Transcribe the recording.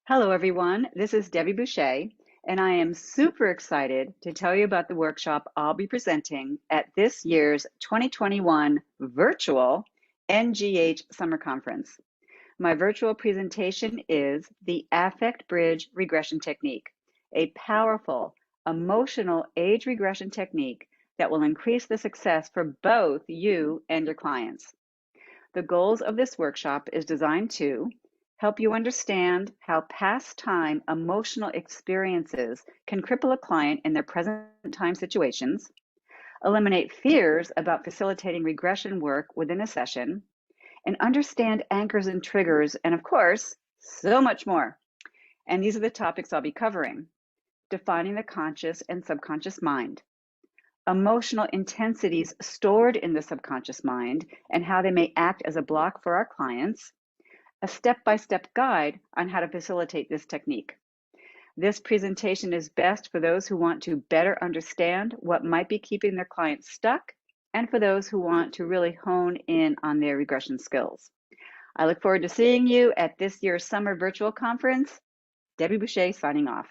Hello, everyone. This is Debi Boushey, and I am super excited to tell you about the workshop I'll be presenting at this year's 2021 virtual NGH Summer Conference. My virtual presentation is the Affect Bridge Regression Technique, a powerful emotional age regression technique that will increase the success for both you and your clients. The goals of this workshop is designed to help you understand how past time emotional experiences can cripple a client in their present time situations, eliminate fears about facilitating regression work within a session, and understand anchors and triggers, and of course, so much more. And these are the topics I'll be covering: defining the conscious and subconscious mind, emotional intensities stored in the subconscious mind and how they may act as a block for our clients, a step-by-step guide on how to facilitate this technique. This presentation is best for those who want to better understand what might be keeping their clients stuck and for those who want to really hone in on their regression skills. I look forward to seeing you at this year's summer virtual conference. Debi Boushey signing off.